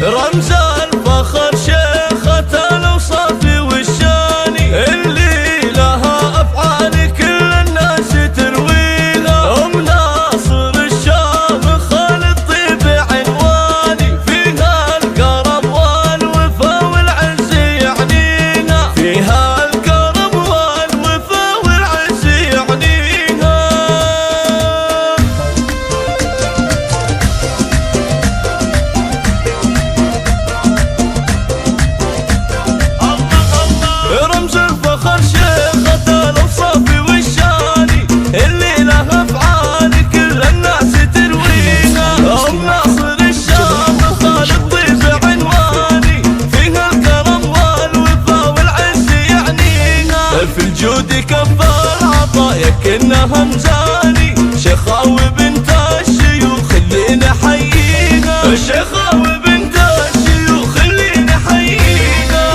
رمز الفخر شيخة الأوصاف والشاني، اللي لها أفعال كل الناس ترويها. أم ناصر الشامخ الطيب عنواني، فيها الكرم والوفا والعز يعنيها، فيها الكرم والوفا والعز يعنيها. رمز الفخر شيخة الأوصاف والشاني، اللي لها أفعال كل الناس ترويها. أم ناصر الشامخ الطيب عنواني، فيها الكرم والوفا والعز يعنيها، في الجود كفر عطايا كأنها مزاني، شيخاوي بنت الشيوخ اللي نحييها، شيخاوي بنت الشيوخ اللي نحييها.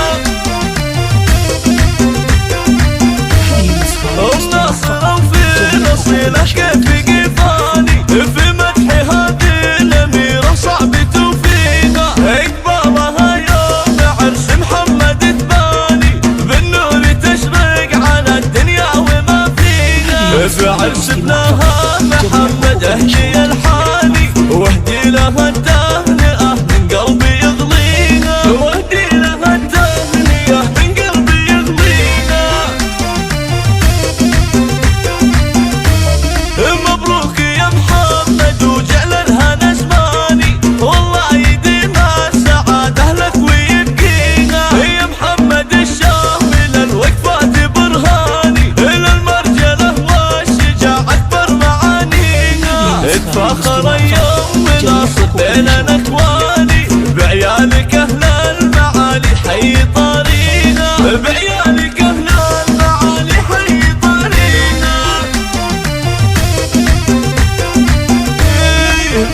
أم ناصر وفي نصيلة كيف قفاني، في مدح هذه الأميرة صعب توفيها. إقبالها يوم عرس محمد تباني، بالنور تشرق على الدنيا وما فيها. في عرس ابنها محمد أهدي الحاني، واهدي لها التهنئة من قلبي يغليها، واهدي لها التهنئة من قلبي يغليها. مبروك يا محمد وجعل الهنا زماني، والله يديم السعادة لك ويبقيها. يا محمد الشامل الوقفات برهاني، إلى المرجلة والشجاعة أكبر معانيها. اتفاخر يوم ناصر بين الأكواني، بعيالك أهل المعالي حي طارينا، بعيالك أهل المعالي حي طارينا.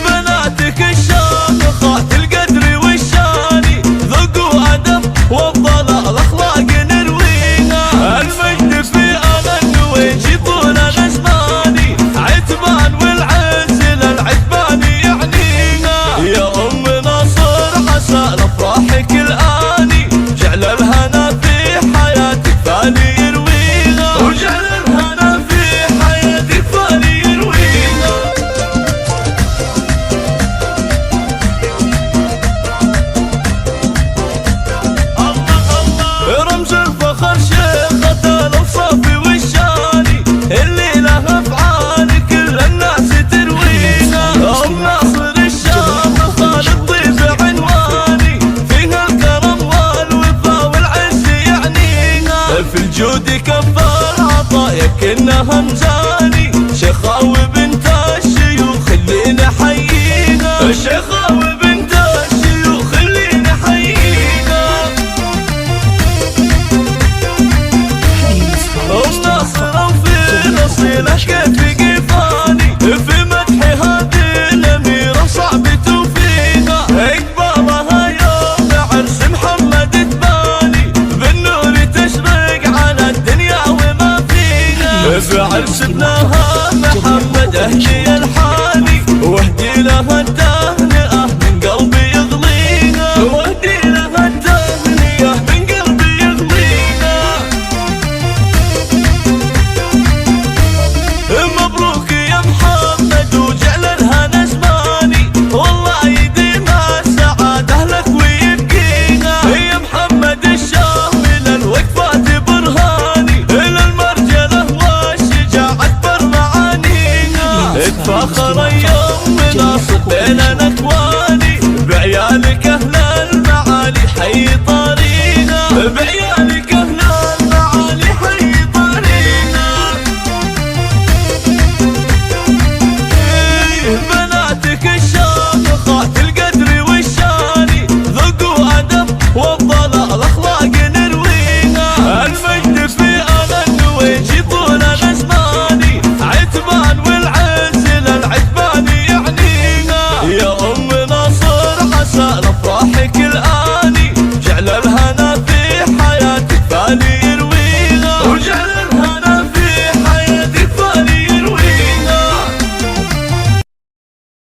بناتك الشامخات القدر والشاني، ذوق وأدب والضلال أخلاق نرويها. المجد في أمن ويجيبون الأزماني، عتبان والعز للعتبان يعنيها. يا أم ناصر عسى لأفراحك الآني، جعل الهنا في حياتك فاني يرويها، وجعل الهنا في حياتك فاني يرويها. رمز الفخر شيخة الأوصاف والشاني، اللي لها أفعال كل الناس ترويها. أم ناصر الشامخ الطيب عنواني، فيها الكرم والوفا والعز يعنيها، في الجود كفر عطايا كأنها مزاني، شيخاوي بنت الشيوخ اللي نحييها، شيخاوي بنت الشيوخ اللي نحييها. أم ناصر وفي نصيلة كيف قفاني، في مدح هذه الأميرة صعب توفيها. إقبالها يوم عرس محمد تباني، بالنور تشرق على الدنيا وما فيها. في عرس ابنها محمد أهدي الحاني، واهدي لها التهنئة من قلبي يغليها، واهدي لها التهنئة من قلبي يغليها. مبروك يا محمد وجعل الهنا زماني، والله يديم السعادة لك ويبقيها. يا محمد الشامل الوقفات برهاني، إلى المرجلة والشجاعة أكبر معانيها. اتفاخر